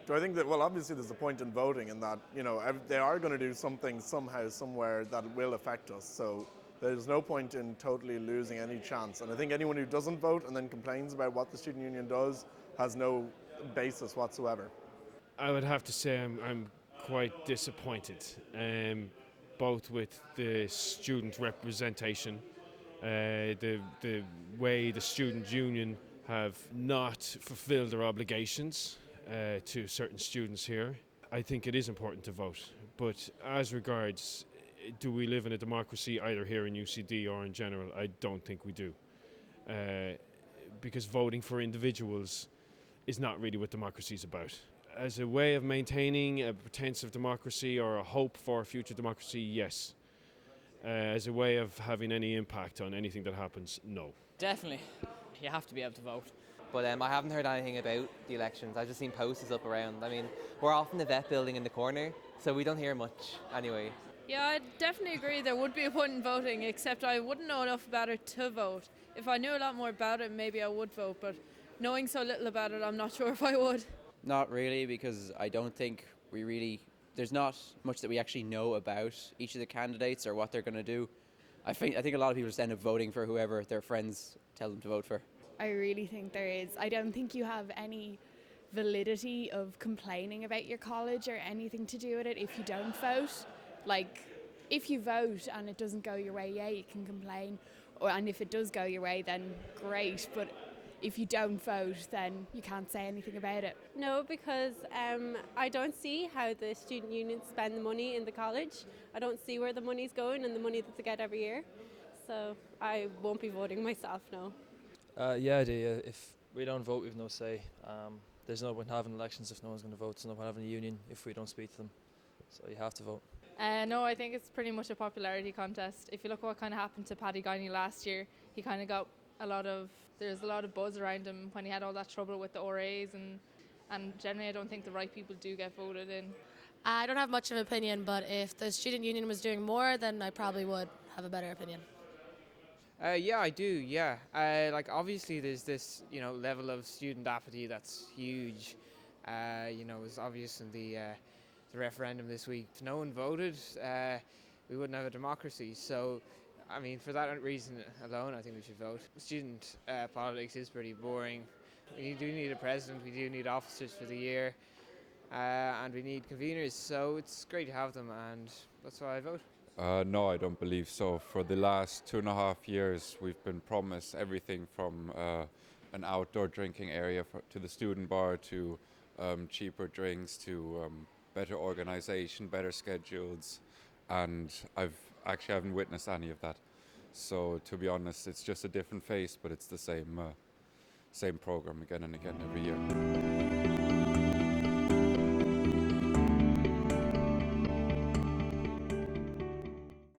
Do I think that, well, obviously there's a point in voting in that, they are going to do something somehow, somewhere that will affect us. So there's no point in totally losing any chance. And I think anyone who doesn't vote and then complains about what the student union does has no basis whatsoever. I would have to say I'm quite disappointed, both with the student representation, the way the student union have not fulfilled their obligations to certain students here. I think it is important to vote, but as regards do we live in a democracy either here in UCD or in general, I don't think we do. Because voting for individuals is not really what democracy is about. As a way of maintaining a pretense of democracy or a hope for a future democracy, yes. As a way of having any impact on anything that happens, no. Definitely. You have to be able to vote. But I haven't heard anything about the elections. I've just seen posters up around. I mean, we're off in the vet building in the corner, so we don't hear much anyway. Yeah, I definitely agree there would be a point in voting, except I wouldn't know enough about it to vote. If I knew a lot more about it, maybe I would vote, but knowing so little about it, I'm not sure if I would. Not really, because I don't think there's not much that we actually know about each of the candidates or what they're going to do. I think a lot of people just end up voting for whoever their friends tell them to vote for. I really think there is. I don't think you have any validity of complaining about your college or anything to do with it if you don't vote. Like, if you vote and it doesn't go your way, yeah, you can complain. And if it does go your way, then great. But if you don't vote, then you can't say anything about it. No, because I don't see how the student unions spend the money in the college. I don't see where the money's going and the money that they get every year. So I won't be voting myself, no. Yeah, I do. If we don't vote, we've no say. There's no point having elections if no one's going to vote. There's no point having a union if we don't speak to them. So you have to vote. No, I think it's pretty much a popularity contest. If you look what kind of happened to Paddy Guiney last year, he kind of got there's a lot of buzz around him when he had all that trouble with the RAs, and generally I don't think the right people do get voted in. I don't have much of an opinion, but if the student union was doing more, then I probably would have a better opinion. Yeah, I do, yeah. Obviously there's this, level of student apathy that's huge. It was obvious in the referendum this week. If no one voted, we wouldn't have a democracy. So, for that reason alone, I think we should vote. Student politics is pretty boring. We do need a president, we do need officers for the year, and we need conveners. So it's great to have them, and that's why I vote. No, I don't believe so. For the last 2.5 years, we've been promised everything from an outdoor drinking area to the student bar to cheaper drinks to better organisation, better schedules, and I haven't witnessed any of that. So to be honest, it's just a different face, but it's the same programme again and again every year.